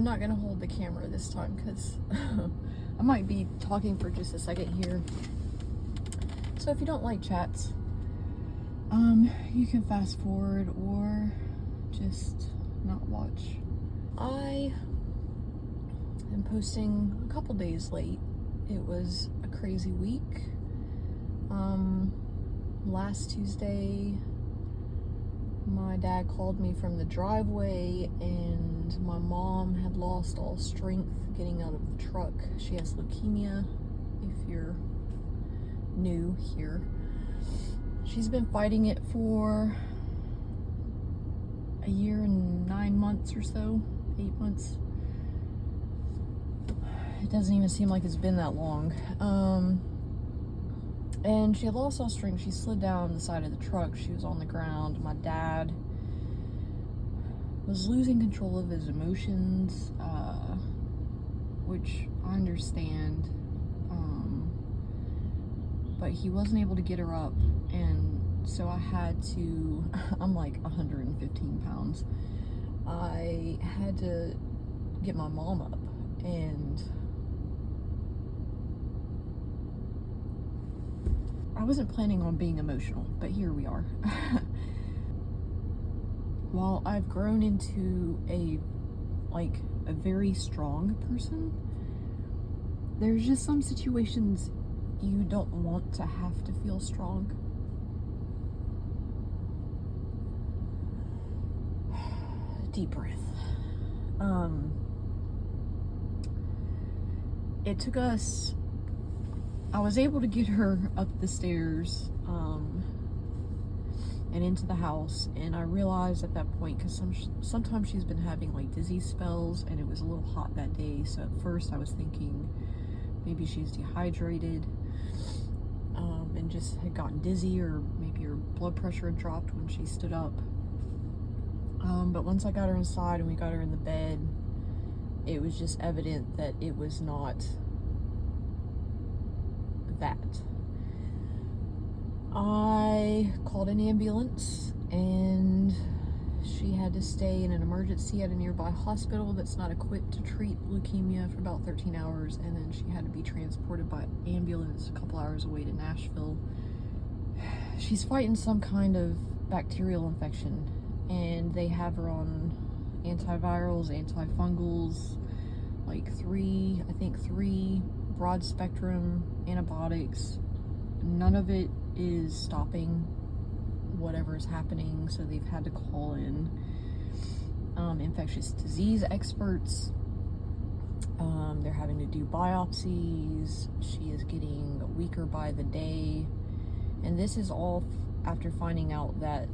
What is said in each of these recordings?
I'm not gonna hold the camera this time because I might be talking for just a second here. So if you don't like chats, you can fast forward or just not watch. I am posting a couple days late. It was a crazy week. Last Tuesday, my dad called me from the driveway and my mom had lost all strength getting out of the truck. She has leukemia, if you're new here. She's been fighting it for a year and 9 months or so, 8 months. It doesn't even seem like it's been that long. And she had lost all strength. She slid down the side of the truck. She was on the ground. My dad was losing control of his emotions, which I understand. But he wasn't able to get her up, and so I had to, I'm like 115 pounds. I had to get my mom up, and I wasn't planning on being emotional, but here we are. While I've grown into a very strong person, there's just some situations you don't want to have to feel strong. Deep breath. It took us, I was able to get her up the stairs and into the house, and I realized at that point, because sometimes she's been having like dizzy spells, and it was a little hot that day, so at first I was thinking maybe she's dehydrated and just had gotten dizzy, or maybe her blood pressure had dropped when she stood up. But once I got her inside and we got her in the bed, it was just evident that it was not that. I called an ambulance, and she had to stay in an emergency at a nearby hospital that's not equipped to treat leukemia for about 13 hours, and then she had to be transported by ambulance a couple hours away to Nashville. She's fighting some kind of bacterial infection, and they have her on antivirals, antifungals, like three broad spectrum antibiotics. None of it is stopping whatever is happening, so they've had to call in infectious disease experts. They're having to do biopsies. She is getting weaker by the day, and this is all after finding out that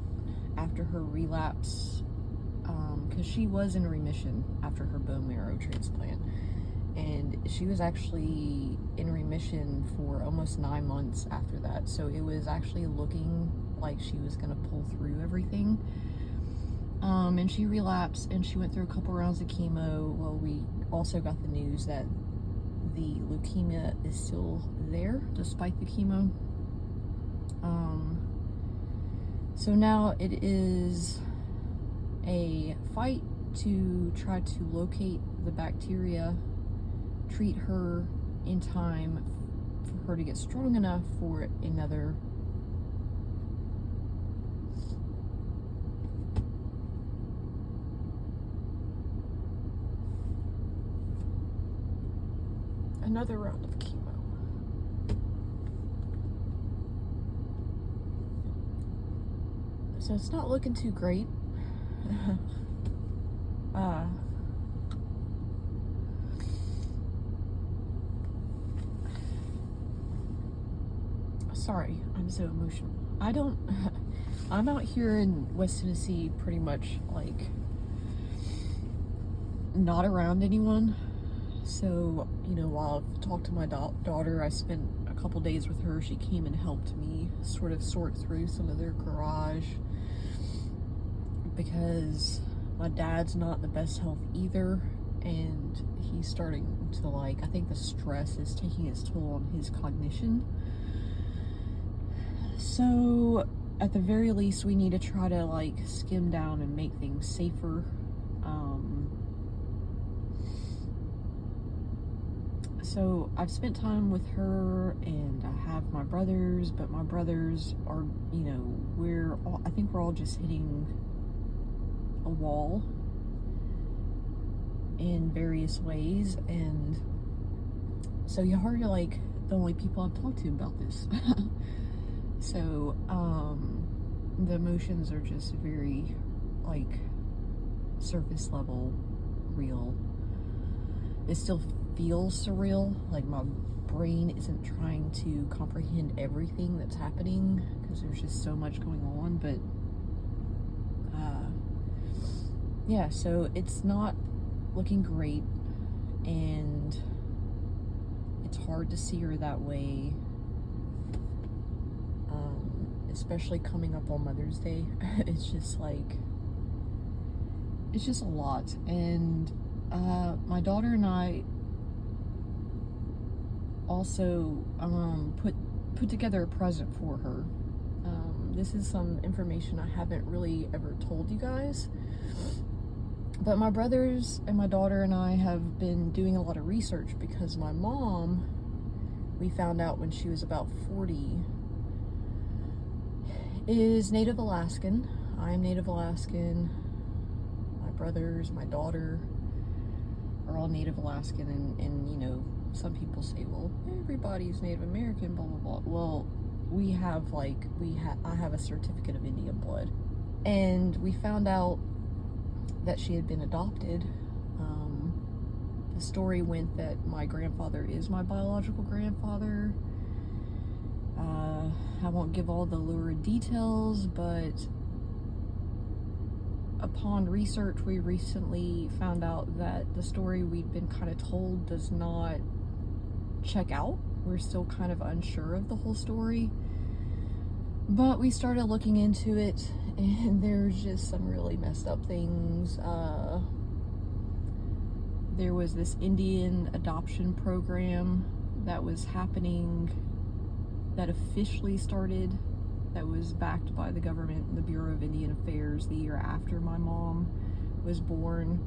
after her relapse, because she was in remission after her bone marrow transplant, and she was actually in remission for almost 9 months after that, so it was actually looking like she was going to pull through everything. And she relapsed, and she went through a couple rounds of chemo. Well, we also got the news that the leukemia is still there despite the chemo. So now it is a fight to try to locate the bacteria, treat her in time for her to get strong enough for another round of chemo. So it's not looking too great. Sorry, I'm so emotional. I'm out here in West Tennessee pretty much like not around anyone. So, while I've talked to my daughter, I spent a couple days with her. She came and helped me sort of sort through some of their garage, because my dad's not in the best health either, and he's starting to I think the stress is taking its toll on his cognition. So at the very least, we need to try to skim down and make things safer. So I've spent time with her, and I have my brothers, but my brothers are, you know, I think we're all just hitting a wall in various ways, and so y'all are like the only people I've talked to about this. So the emotions are just very like surface level real. It still feels surreal, like my brain isn't trying to comprehend everything that's happening because there's just so much going on. But yeah, so it's not looking great, and it's hard to see her that way, especially coming up on Mother's Day. It's just like, it's just a lot. And my daughter and I also put together a present for her. This is some information I haven't really ever told you guys, but my brothers and my daughter and I have been doing a lot of research because my mom, we found out when she was about 40, is Native Alaskan. I'm Native Alaskan. My brothers, my daughter are all Native Alaskan, and you know, some people say, well, everybody's Native American, blah blah blah. Well, we have I have a certificate of Indian blood, and we found out that she had been adopted. The story went that my grandfather is my biological grandfather. I won't give all the lurid details, but upon research, we recently found out that the story we'd been kind of told does not check out. We're still kind of unsure of the whole story, but we started looking into it, and there's just some really messed up things. There was this Indian adoption program that was happening, that officially started, that was backed by the government, the Bureau of Indian Affairs, the year after my mom was born,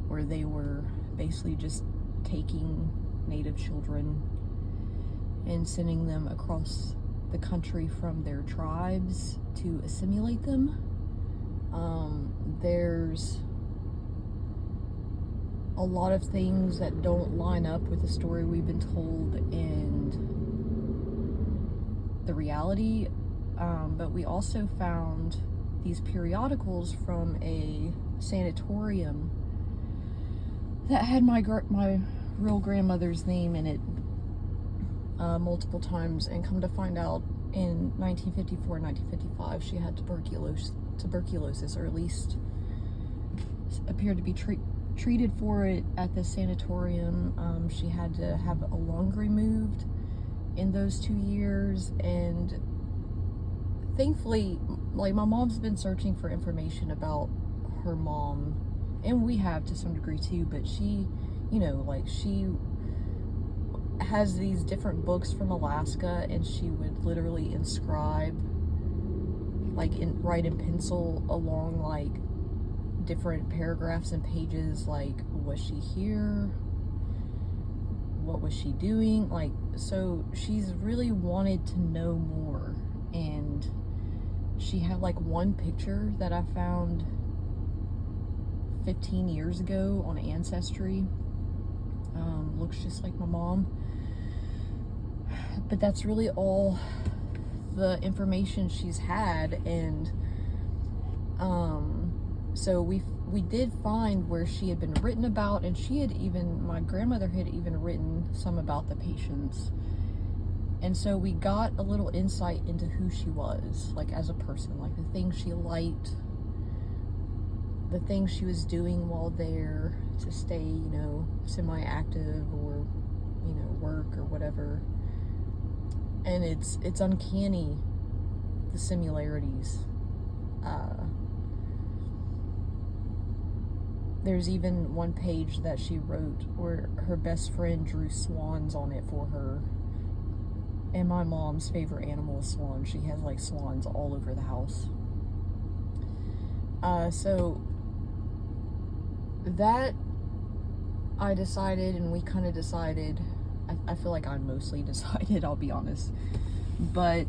where they were basically just taking Native children and sending them across the country from their tribes to assimilate them. There's a lot of things that don't line up with the story we've been told and the reality, but we also found these periodicals from a sanatorium that had my real grandmother's name in it multiple times, and come to find out in 1954 and 1955 she had tuberculosis, or at least appeared to be treated for it at the sanatorium. She had to have a lung removed in those 2 years, and thankfully, like, my mom's been searching for information about her mom, and we have to some degree too, but she, you know, like, she has these different books from Alaska, and she would literally inscribe, like, write in pencil along, like, different paragraphs and pages, like, was she here? What was she doing? Like, so she's really wanted to know more. And she had like one picture that I found 15 years ago on Ancestry. Looks just like my mom, but that's really all the information she's had. And so we did find where she had been written about, and my grandmother had even written some about the patients. And so we got a little insight into who she was, like, as a person, like the things she liked, the things she was doing while there to stay, you know, semi-active, or, you know, work or whatever. And it's uncanny, the similarities. There's even one page that she wrote where her best friend drew swans on it for her. And my mom's favorite animal is swans. She has like swans all over the house. So that I decided, and we kind of decided, I feel like I mostly decided, I'll be honest, but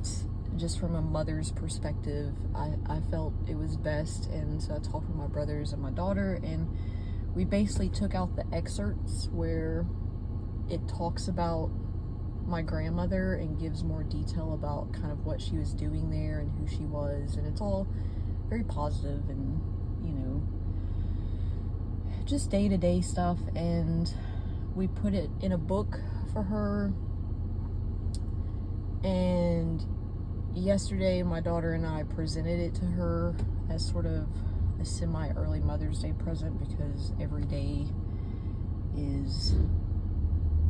just from a mother's perspective, I felt it was best, and so I talked with my brothers and my daughter, and we basically took out the excerpts where it talks about my grandmother and gives more detail about kind of what she was doing there and who she was, and it's all very positive and, you know, just day-to-day stuff. And we put it in a book for her, and yesterday my daughter and I presented it to her as sort of a semi-early Mother's Day present, because every day is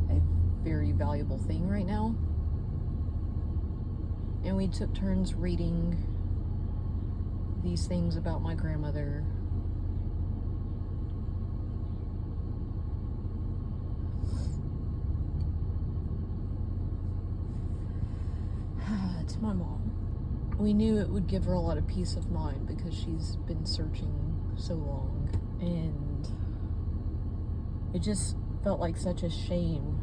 a very valuable thing right now. And we took turns reading these things about my grandmother. To my mom. We knew it would give her a lot of peace of mind because she's been searching so long, and it just felt like such a shame,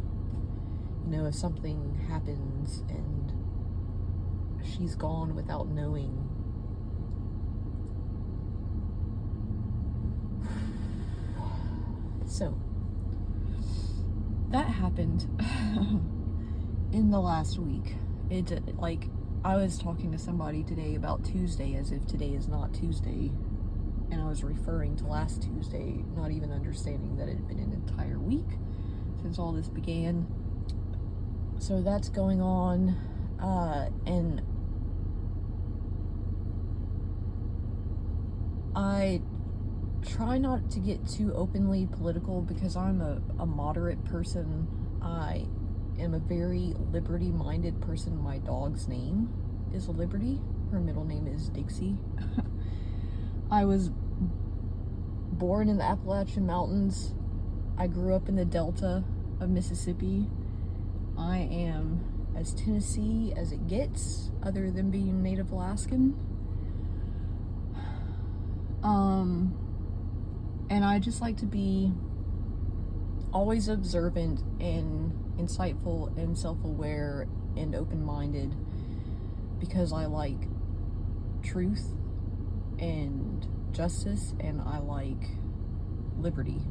you know, if something happens and she's gone without knowing. So that happened in the last week. It, like, I was talking to somebody today about Tuesday as if today is not Tuesday, and I was referring to last Tuesday, not even understanding that it had been an entire week since all this began. So that's going on, and I try not to get too openly political because I'm a moderate person. I am a very liberty-minded person. My dog's name is Liberty. Her middle name is Dixie. I was born in the Appalachian Mountains. I grew up in the Delta of Mississippi. I am as Tennessee as it gets, other than being Native Alaskan. And I just like to be always observant and insightful and self-aware and open-minded, because I like truth and justice, and I like liberty,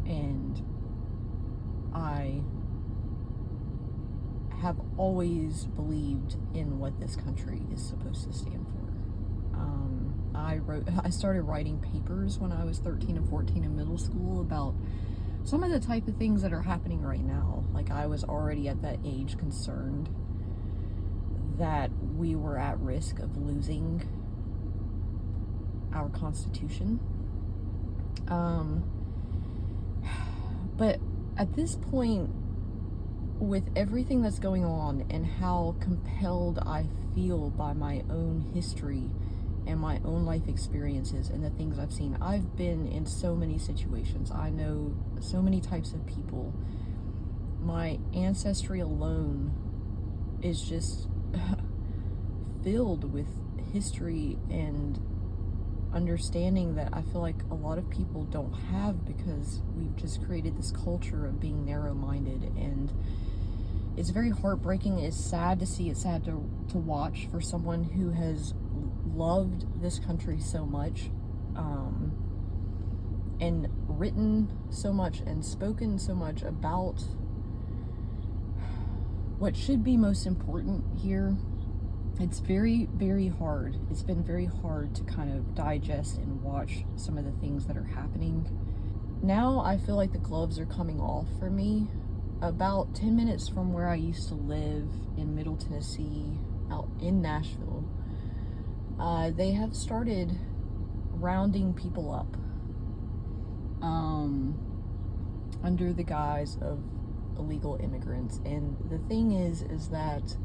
and I have always believed in what this country is supposed to stand for. I started writing papers when I was 13 and 14 in middle school about some of the type of things that are happening right now. Like, I was already at that age concerned that we were at risk of losing our Constitution. But at this point, with everything that's going on and how compelled I feel by my own history and my own life experiences and the things I've seen, I've been in so many situations. I know so many types of people. My ancestry alone is just filled with history and understanding that I feel like a lot of people don't have, because we've just created this culture of being narrow-minded, and it's very heartbreaking. It's sad to see. It's sad to watch for someone who has loved this country so much, and written so much and spoken so much about what should be most important here. It's very, very hard. It's been very hard to kind of digest and watch some of the things that are happening. Now I feel like the gloves are coming off for me. About 10 minutes from where I used to live in Middle Tennessee, out in Nashville, they have started rounding people up under the guise of illegal immigrants. And the thing is that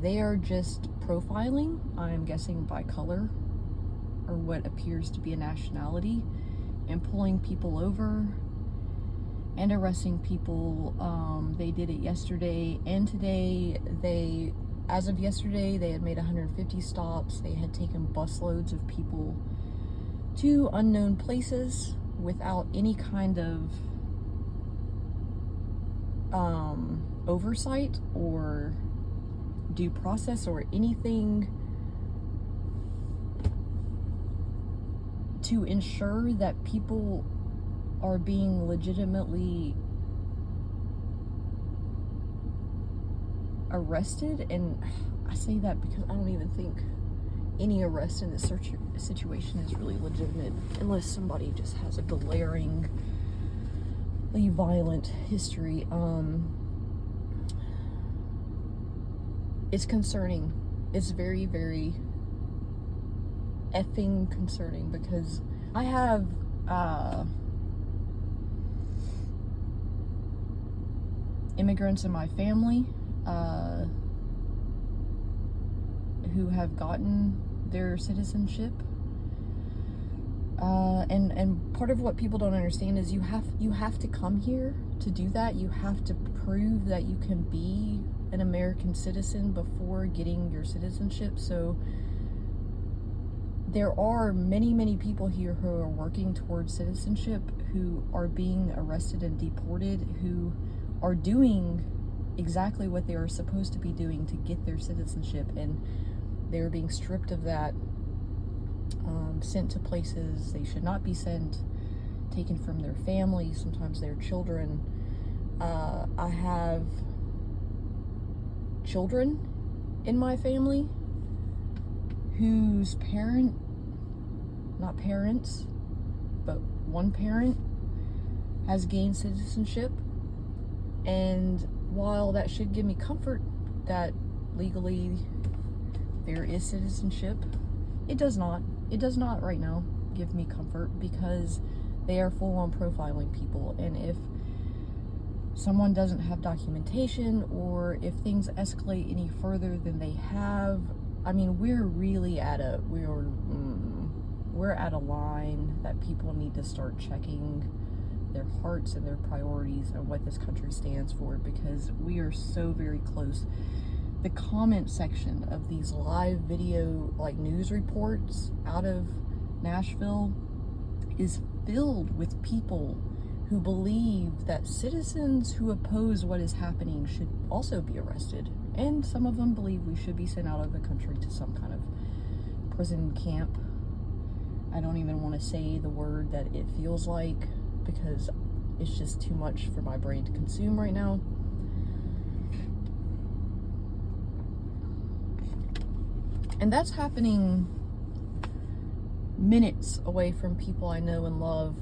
they are just profiling, I'm guessing by color or what appears to be a nationality, and pulling people over and arresting people. They did it yesterday and today. As of yesterday, they had made 150 stops. They had taken busloads of people to unknown places without any kind of oversight or due process or anything to ensure that people are being legitimately arrested. And I say that because I don't even think any arrest in this situation is really legitimate unless somebody just has a glaringly violent history. It's concerning. It's very, very effing concerning, because I have immigrants in my family who have gotten their citizenship, and part of what people don't understand is you have to come here to do that. You have to prove that you can be an American citizen before getting your citizenship. So there are many, many people here who are working towards citizenship, who are being arrested and deported, who are doing exactly what they are supposed to be doing to get their citizenship, and they're being stripped of that, sent to places they should not be sent, taken from their families, sometimes their children. I have children in my family whose not parents, but one parent has gained citizenship. And while that should give me comfort that legally there is citizenship, it does not right now give me comfort, because they are full on profiling people. And if someone doesn't have documentation, or if things escalate any further than they have, I mean, we're at a line that people need to start checking their hearts and their priorities and what this country stands for, because we are so very close. The comment section of these live video news reports out of Nashville is filled with people who believe that citizens who oppose what is happening should also be arrested. And some of them believe we should be sent out of the country to some kind of prison camp. I don't even want to say the word that it feels like, because it's just too much for my brain to consume right now. And that's happening minutes away from people I know and love.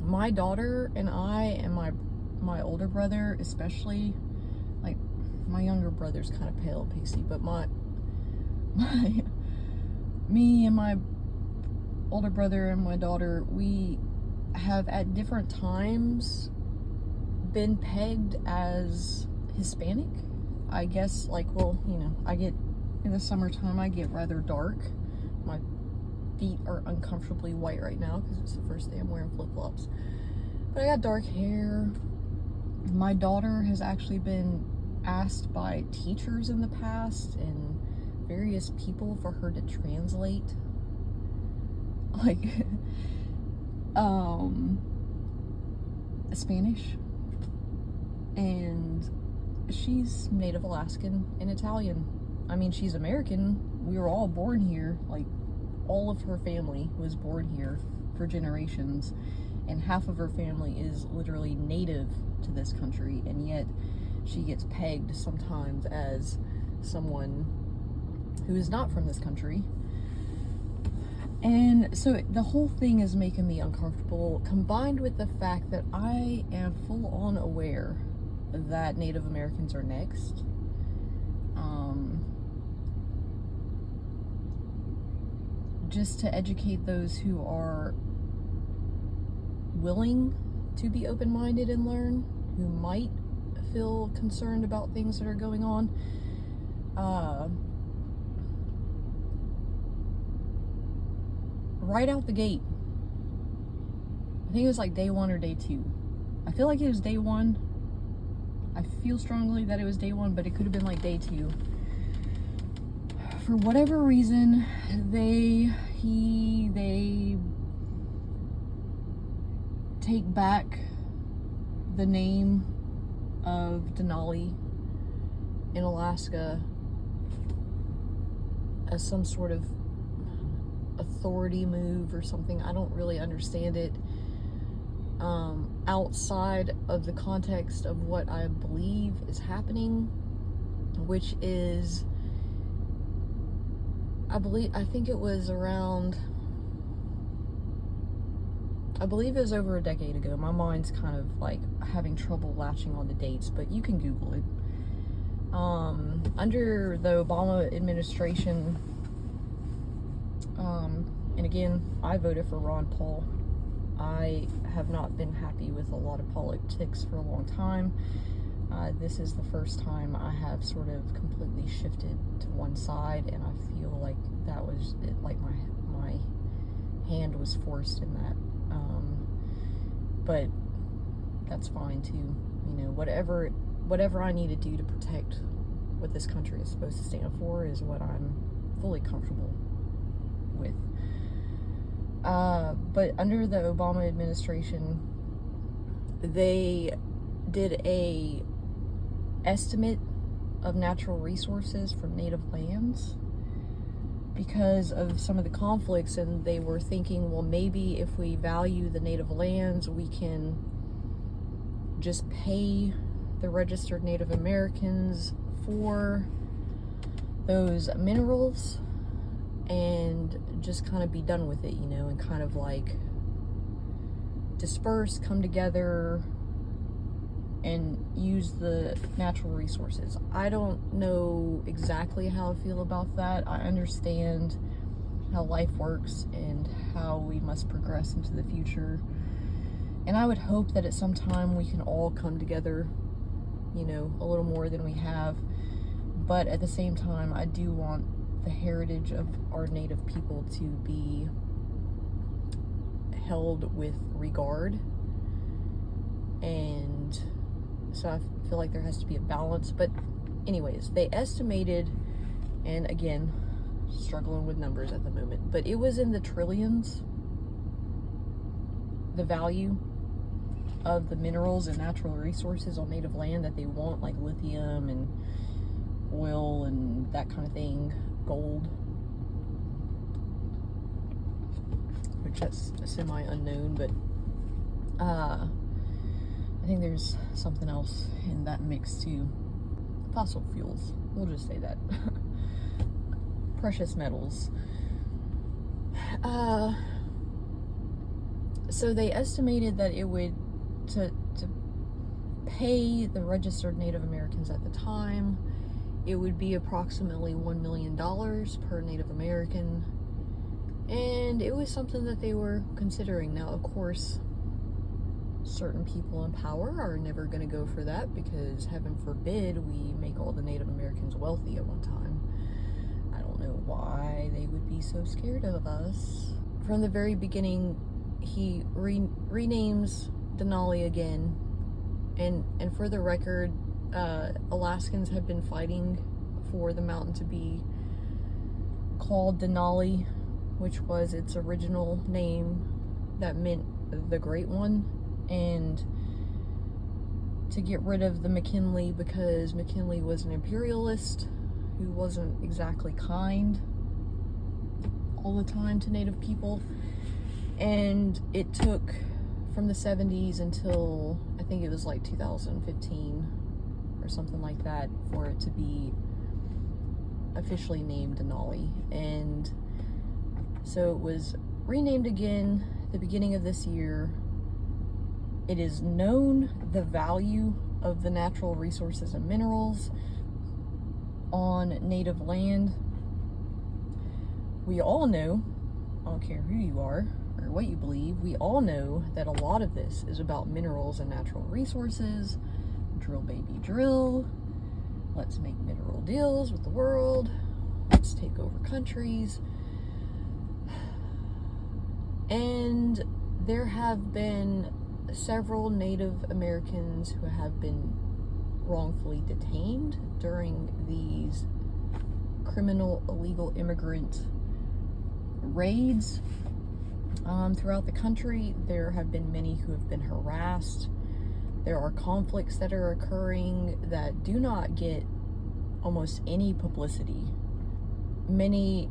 My daughter and I, and my older brother especially, like my younger brother's kind of pale and pasty, but me and my older brother and my daughter, we have at different times been pegged as Hispanic. I guess, I get, in the summertime, I get rather dark. My feet are uncomfortably white right now because it's the first day I'm wearing flip-flops. But I got dark hair. My daughter has actually been asked by teachers in the past and various people for her to translate Spanish, and she's Native Alaskan and Italian. I mean, she's American. We were all born here. All of her family was born here for generations, and half of her family is literally native to this country, and yet she gets pegged sometimes as someone who is not from this country. And so the whole thing is making me uncomfortable, combined with the fact that I am full on aware that Native Americans are next. Just to educate those who are willing to be open-minded and learn, who might feel concerned about things that are going on. Right out the gate, I think it was day 1 or day 2. I feel like it was day 1. I feel strongly that it was day 1, but it could have been day 2. For whatever reason, they take back the name of Denali in Alaska as some sort of authority move or something. I don't really understand it outside of the context of what I believe is happening, which is, I think it was over a decade ago. My mind's kind of like having trouble latching on the dates, but you can Google it. Under the Obama administration, and again, I voted for Ron Paul. I have not been happy with a lot of politics for a long time. This is the first time I have sort of completely shifted to one side, and I feel like that was it, like my hand was forced in that. But that's fine too. You know, whatever I need to do to protect what this country is supposed to stand for is what I'm fully comfortable with. But under the Obama administration, they did a estimate of natural resources from native lands because of some of the conflicts, and they were thinking, well, maybe if we value the native lands, we can just pay the registered Native Americans for those minerals and just kind of be done with it, you know, and kind of like disperse, come together, and use the natural resources. I don't know exactly how I feel about that. I understand how life works and how we must progress into the future. And I would hope that at some time we can all come together, you know, a little more than we have. But at the same time, I do want the heritage of our Native people to be held with regard. And so I feel like there has to be a balance. But anyways, they estimated, and again, struggling with numbers at the moment, but it was in the trillions, the value of the minerals and natural resources on native land that they want, like lithium and oil and that kind of thing, gold, which that's semi-unknown, but I think there's something else in that mix too. Fossil fuels, we'll just say that. Precious metals. So they estimated that it would, to pay the registered Native Americans at the time, it would be approximately $1 million per Native American. And it was something that they were considering. Now, of course, certain people in power are never going to go for that, because heaven forbid we make all the Native Americans wealthy at one time. I don't know why they would be so scared of us. From the very beginning, he renames Denali again, and for the record, Alaskans have been fighting for the mountain to be called Denali, which was its original name that meant the Great One, and to get rid of the McKinley, because McKinley was an imperialist who wasn't exactly kind all the time to Native people. And it took from the 70s until I think it was like 2015 or something like that for it to be officially named Denali. And so it was renamed again at the beginning of this year. It is known the value of the natural resources and minerals on native land. We all know, I don't care who you are or what you believe, we all know that a lot of this is about minerals and natural resources. Drill, baby, drill. Let's make mineral deals with the world. Let's take over countries. And there have been several Native Americans who have been wrongfully detained during these criminal illegal immigrant raids throughout the country. There have been many who have been harassed, There are conflicts that are occurring that do not get almost any publicity. Many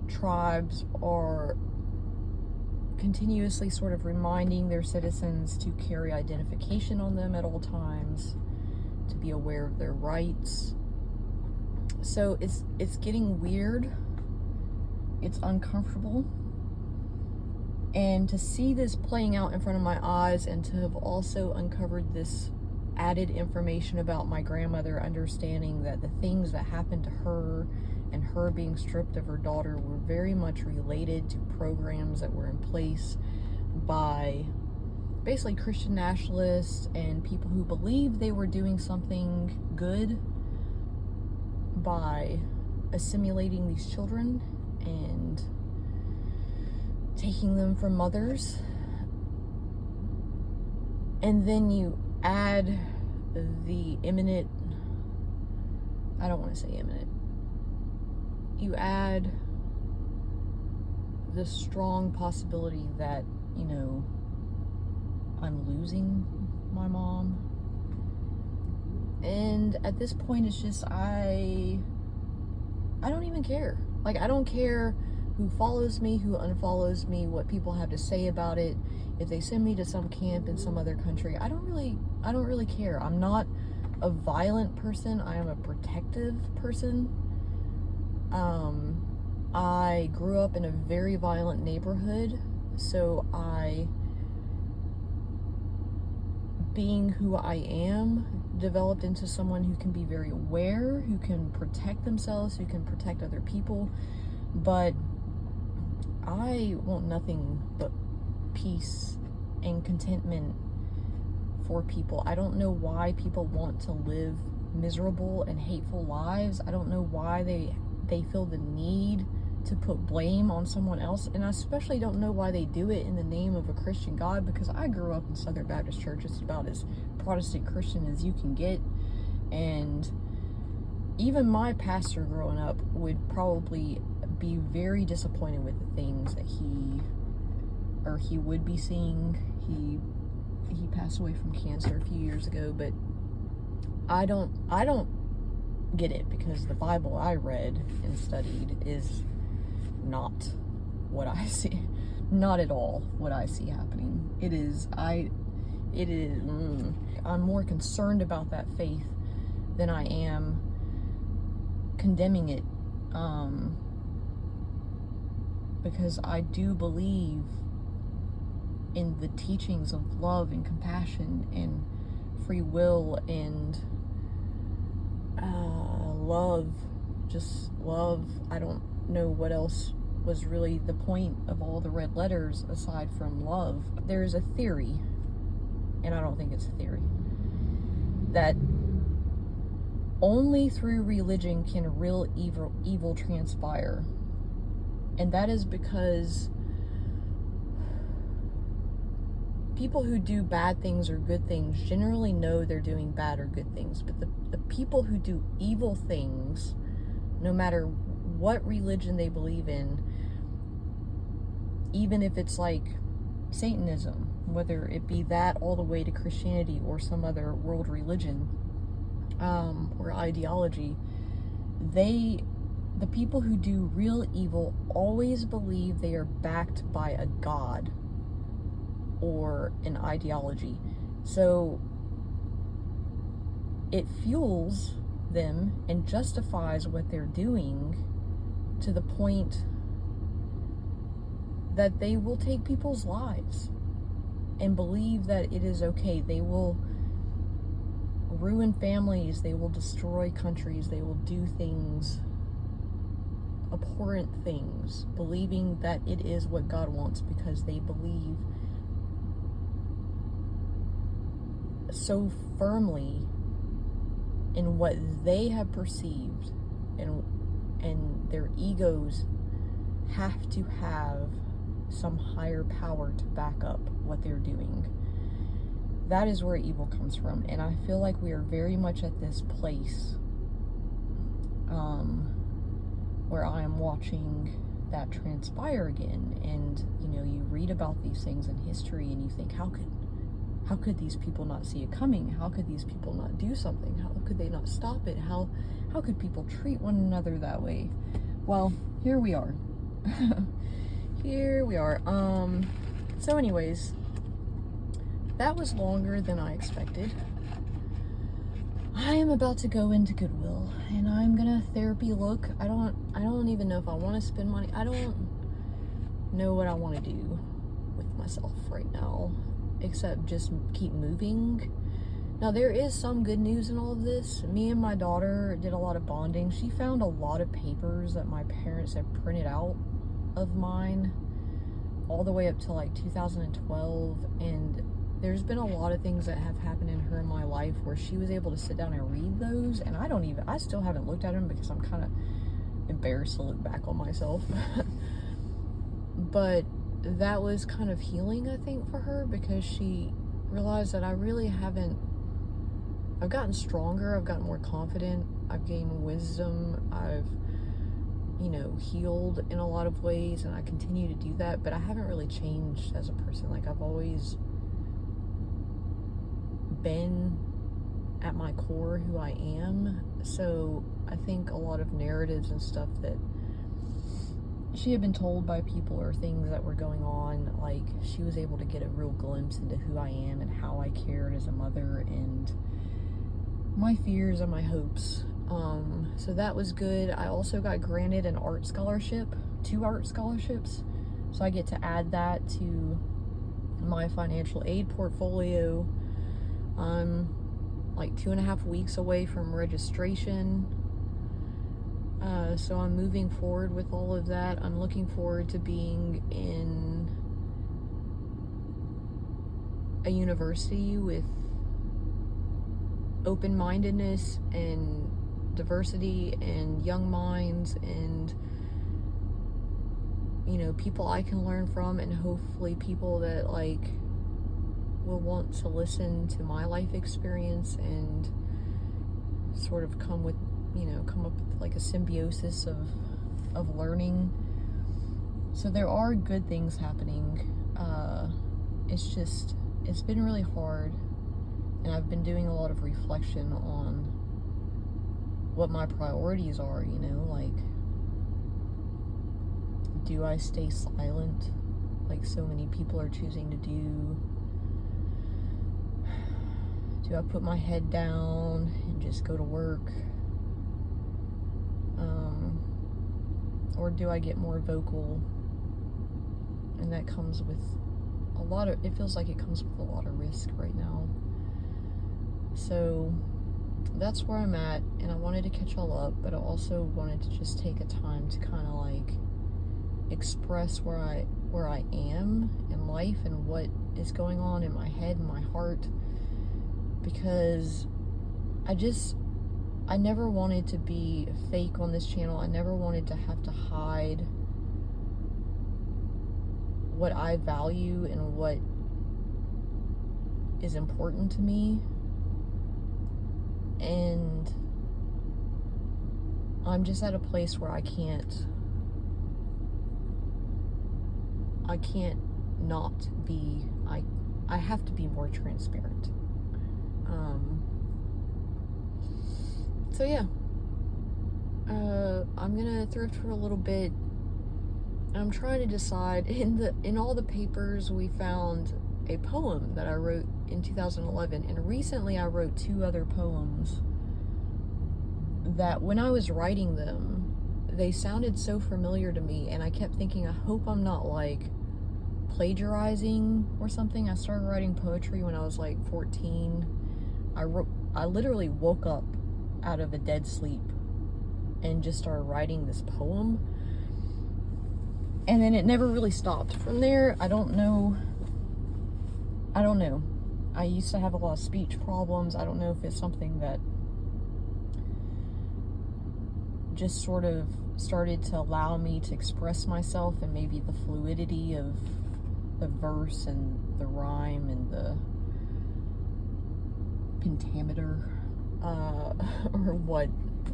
tribes are continuously sort of reminding their citizens to carry identification on them at all times, to be aware of their rights. So it's getting weird. It's uncomfortable. And to see this playing out in front of my eyes, and to have also uncovered this added information about my grandmother, understanding that the things that happened to her and her being stripped of her daughter were very much related to programs that were in place by basically Christian nationalists and people who believed they were doing something good by assimilating these children and taking them from mothers. And then you add the imminent, I don't want to say imminent, you add the strong possibility that, you know, I'm losing my mom. And at this point, it's just, I don't even care. Like, I don't care who follows me, who unfollows me, what people have to say about it. If they send me to some camp in some other country, I don't really care. I'm not a violent person. I am a protective person. I grew up in a very violent neighborhood, so being who I am, developed into someone who can be very aware, who can protect themselves, who can protect other people. But I want nothing but peace and contentment for people. I don't know why people want to live miserable and hateful lives. I don't know why they feel the need to put blame on someone else, and I especially don't know why they do it in the name of a Christian God, because I grew up in Southern Baptist Church. It's about as Protestant Christian as you can get, and even my pastor growing up would probably be very disappointed with the things that he would be seeing. He passed away from cancer a few years ago, but I don't get it, because the Bible I read and studied is not what I see, not at all what I see happening. I'm more concerned about that faith than I am condemning it, because I do believe in the teachings of love and compassion and free will and love, just love. I don't know what else was really the point of all the red letters aside from love. There's a theory, and I don't think it's a theory, that only through religion can real evil transpire. And that is because people who do bad things or good things generally know they're doing bad or good things. But the people who do evil things, no matter what religion they believe in, even if it's like Satanism, whether it be that all the way to Christianity or some other world religion or ideology, the people who do real evil always believe they are backed by a god or an ideology. So it fuels them and justifies what they're doing to the point that they will take people's lives and believe that it is okay. They will ruin families, they will destroy countries, they will do things, abhorrent things, believing that it is what God wants, because they believe so firmly in what they have perceived, and their egos have to have some higher power to back up what they're doing. That is where evil comes from, and I feel like we are very much at this place where I am watching that transpire again. And you know, you read about these things in history and you think, how how could these people not see it coming? How could these people not do something? How could they not stop it? How could people treat one another that way? Well, here we are. Here we are. So anyways, that was longer than I expected. I am about to go into Goodwill, and I'm gonna therapy look. I don't even know if I want to spend money. I don't know what I want to do with myself right now, except just keep moving. Now, there is some good news in all of this. Me and my daughter did a lot of bonding. She found a lot of papers that my parents had printed out of mine all the way up to like 2012, and there's been a lot of things that have happened in her and my life where she was able to sit down and read those, and I still haven't looked at them because I'm kind of embarrassed to look back on myself. But that was kind of healing, I think, for her, because she realized that I really haven't. I've gotten stronger, I've gotten more confident, I've gained wisdom, I've, healed in a lot of ways, and I continue to do that, but I haven't really changed as a person. Like, I've always been at my core who I am. So I think a lot of narratives and stuff that she had been told by people or things that were going on, like, she was able to get a real glimpse into who I am and how I cared as a mother and my fears and my hopes. So that was good. I also got granted an art scholarship, 2 art scholarships. So I get to add that to my financial aid portfolio. I'm like 2.5 weeks away from registration. So I'm moving forward with all of that. I'm looking forward to being in a university with open-mindedness and diversity and young minds and people I can learn from, and hopefully people that will want to listen to my life experience and sort of come up with like a symbiosis of learning. So there are good things happening. It's been really hard, and I've been doing a lot of reflection on what my priorities are, do I stay silent like so many people are choosing to do? Do I put my head down and just go to work? Or do I get more vocal? And that comes with it feels like it comes with a lot of risk right now. So that's where I'm at, and I wanted to catch y'all up, but I also wanted to just take a time to kind of express where I am in life and what is going on in my head and my heart, because I never wanted to be fake on this channel. I never wanted to have to hide what I value and what is important to me. And I'm just at a place where I can't not be. I have to be more transparent. So yeah, I'm gonna thrift for a little bit. I'm trying to decide. In all the papers, we found a poem that I wrote in 2011, and recently I wrote 2 other poems that when I was writing them, they sounded so familiar to me, and I kept thinking, I hope I'm not plagiarizing or something. I started writing poetry when I was 14. I literally woke up out of a dead sleep and just started writing this poem, and then it never really stopped from there. I don't know. I used to have a lot of speech problems. I don't know if it's something that just sort of started to allow me to express myself, and maybe the fluidity of the verse and the rhyme and the pentameter, or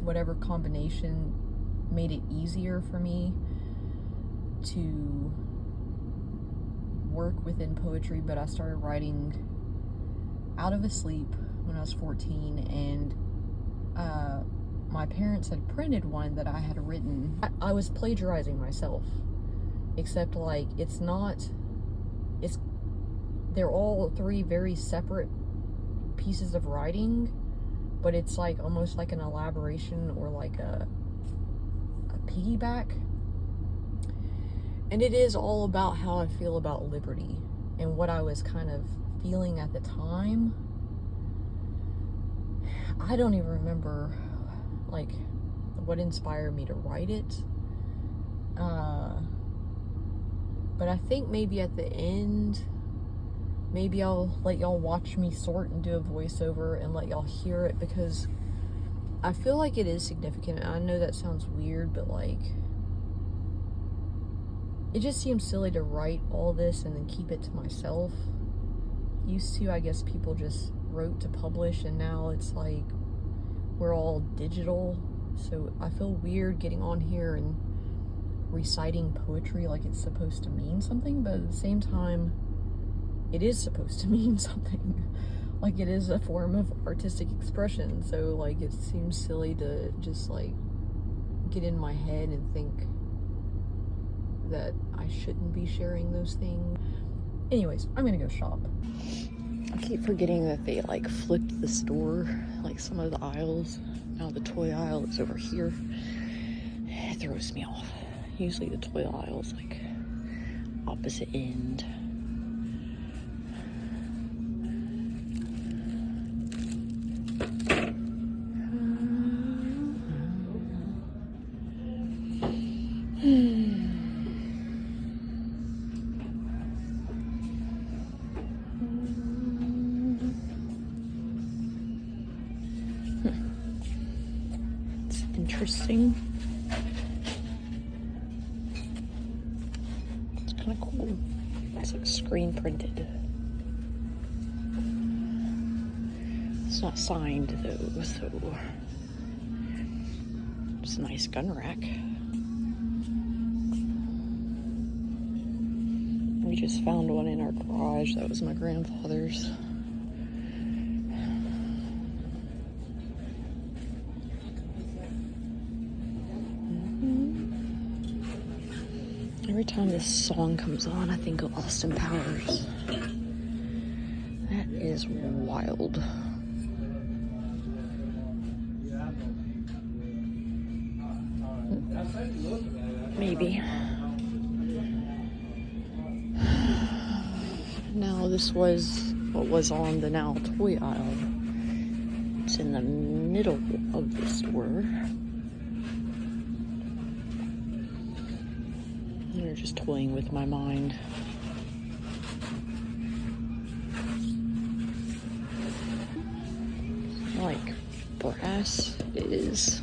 whatever combination made it easier for me to work within poetry. But I started writing out of a sleep when I was 14, and my parents had printed one that I had written. I was plagiarizing myself, except like they're all three very separate pieces of writing, but it's like almost like an elaboration or like a piggyback. And it is all about how I feel about liberty and what I was kind of feeling at the time. I don't even remember like what inspired me to write it. But I think maybe at the end, maybe I'll let y'all watch me sort and do a voiceover and let y'all hear it, because I feel like it is significant. I know that sounds weird, but like, it just seems silly to write all this and then keep it to myself. Used to, I guess people just wrote to publish, and now it's like we're all digital. So I feel weird getting on here and reciting poetry like it's supposed to mean something, but at the same time, it is supposed to mean something. Like, it is a form of artistic expression. So like, it seems silly to just like get in my head and think that I shouldn't be sharing those things. Anyways, I'm gonna go shop. I keep forgetting that they like flipped the store, like some of the aisles. Now the toy aisle is over here. It throws me off. Usually the toy aisle is like opposite end. It's interesting. It's kind of cool. It's like screen printed. It's not signed though, so it's a nice gun rack. We just found one in our garage. That was my grandfather's. Every time this song comes on, I think of Austin Powers. That is wild. Maybe. Now, this was what was on the now toy aisle. It's in the middle of the store. They're just toying with my mind. Like brass is.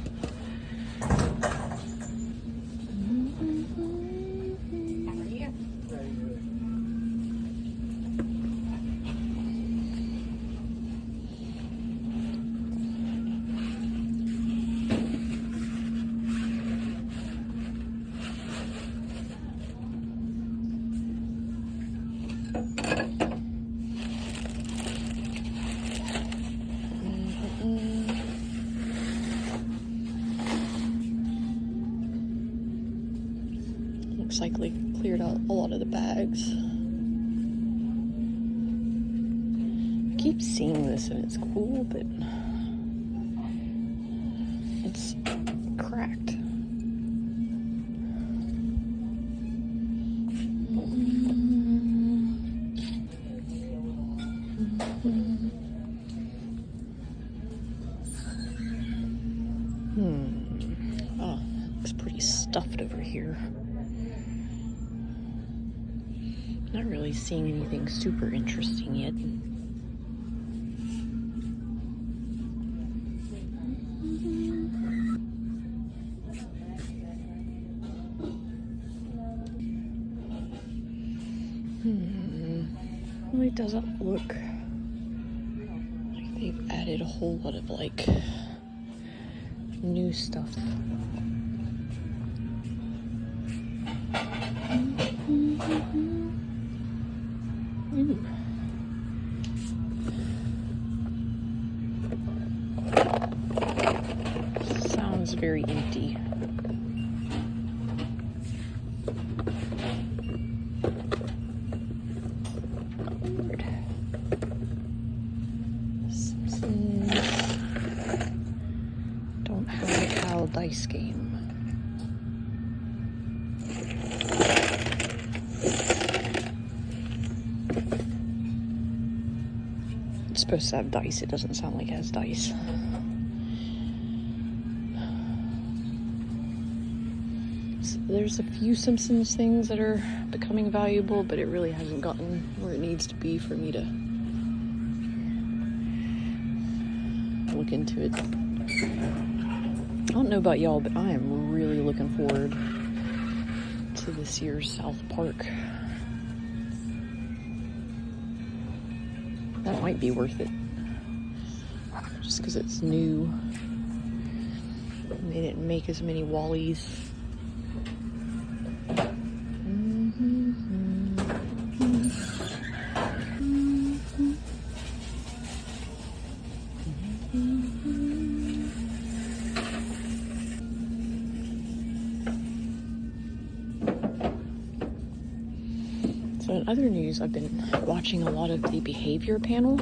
Looks like they cleared out a lot of the bags. I keep seeing this and it's cool, but it's cracked. Oh, looks pretty stuffed over here. Not really seeing anything super interesting yet. Really doesn't look like they've added a whole lot of like new stuff. very empty. Weird. Simpsons don't have a Cal dice game. It's supposed to have dice. It doesn't sound like it has dice. There's a few Simpsons things that are becoming valuable, but it really hasn't gotten where it needs to be for me to look into it. I don't know about y'all, but I am really looking forward to this year's South Park. That might be worth it. Just because it's new. They didn't make as many Wallies. So in other news, I've been watching a lot of the behavior panel,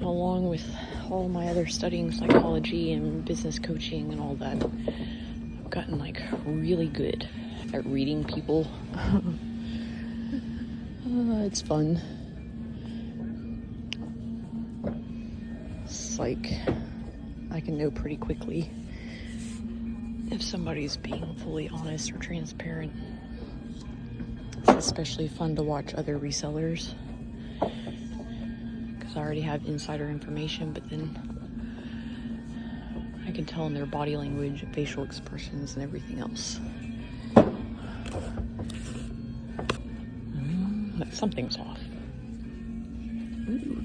along with all my other studying psychology and business coaching and all that. I've gotten like really good at reading people. It's fun. It's like I can know pretty quickly if somebody's being fully honest or transparent. It's especially fun to watch other resellers because I already have insider information, but then I can tell in their body language, facial expressions, and everything else. But something's off. Ooh.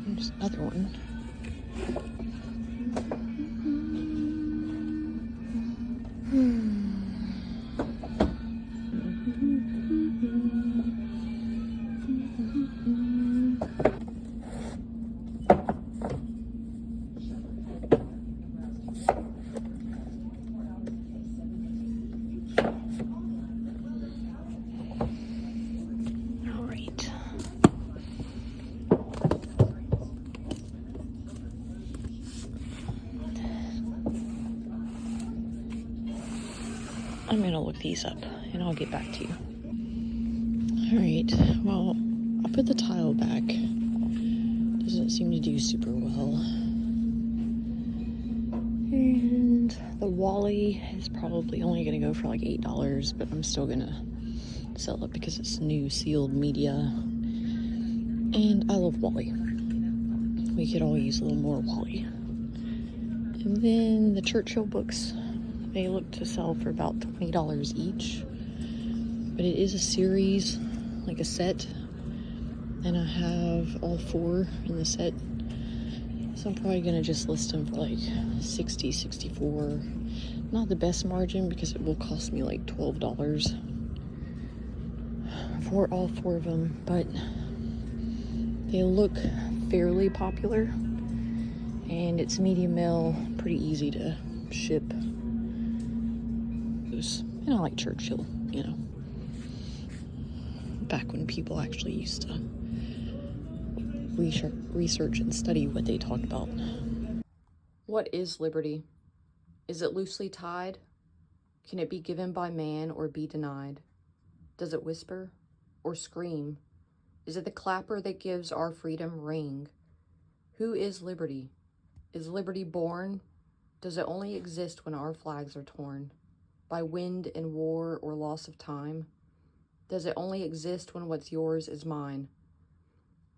There's another one. I'm gonna look these up and I'll get back to you. Alright, well, I put the tile back. Doesn't seem to do super well. And the Wally is probably only gonna go for like $8, but I'm still gonna sell it because it's new sealed media. And I love Wally. We could all use a little more Wally. And then the Churchill books. They look to sell for about $20 each, but it is a series, like a set, and I have all 4 in the set, so I'm probably gonna just list them for like $60, $64. Not the best margin because it will cost me like $12 for all 4 of them, but they look fairly popular, and it's medium mail, pretty easy to ship. And I like Churchill, you know, back when people actually used to research and study what they talked about. What is liberty? Is it loosely tied? Can it be given by man or be denied? Does it whisper or scream? Is it the clapper that gives our freedom ring? Who is liberty? Is liberty born? Does it only exist when our flags are torn? By wind and war or loss of time? Does it only exist when what's yours is mine?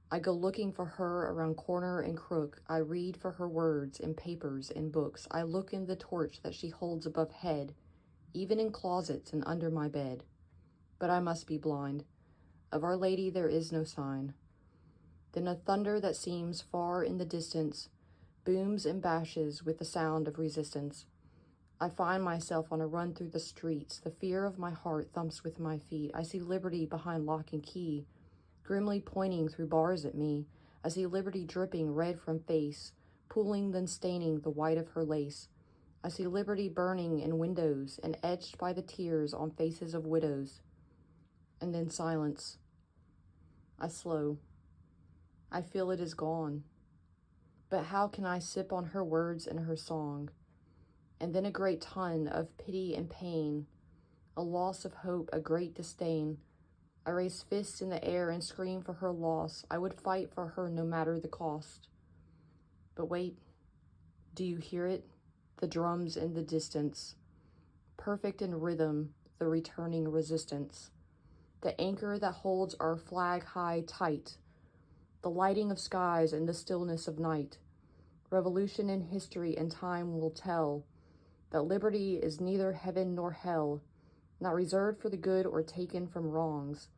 I go looking for her around corner and crook. I read for her words in papers and books. I look in the torch that she holds above head, even in closets and under my bed. But I must be blind. Of Our Lady there is no sign. Then a thunder that seems far in the distance booms and bashes with the sound of resistance. I find myself on a run through the streets. The fear of my heart thumps with my feet. I see liberty behind lock and key, grimly pointing through bars at me. I see liberty dripping red from face, pooling then staining the white of her lace. I see liberty burning in windows and etched by the tears on faces of widows. And then silence. I slow. I feel it is gone. But how can I sip on her words and her song? And then a great ton of pity and pain, a loss of hope, a great disdain. I raise fists in the air and scream for her loss. I would fight for her no matter the cost. But wait, do you hear it? The drums in the distance, perfect in rhythm, the returning resistance. The anchor that holds our flag high tight, the lighting of skies and the stillness of night. Revolution in history and time will tell that liberty is neither heaven nor hell, not reserved for the good or taken from wrongs,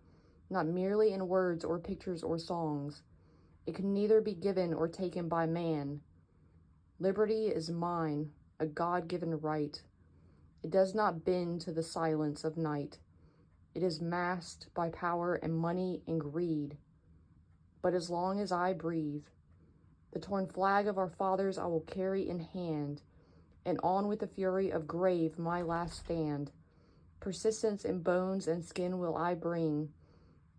not merely in words or pictures or songs. It can neither be given or taken by man. Liberty is mine, a God-given right. It does not bend to the silence of night. It is masked by power and money and greed. But as long as I breathe, the torn flag of our fathers I will carry in hand, and on with the fury of grave my last stand. Persistence in bones and skin will I bring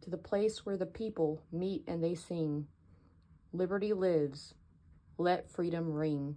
to the place where the people meet and they sing. Liberty lives. Let freedom ring.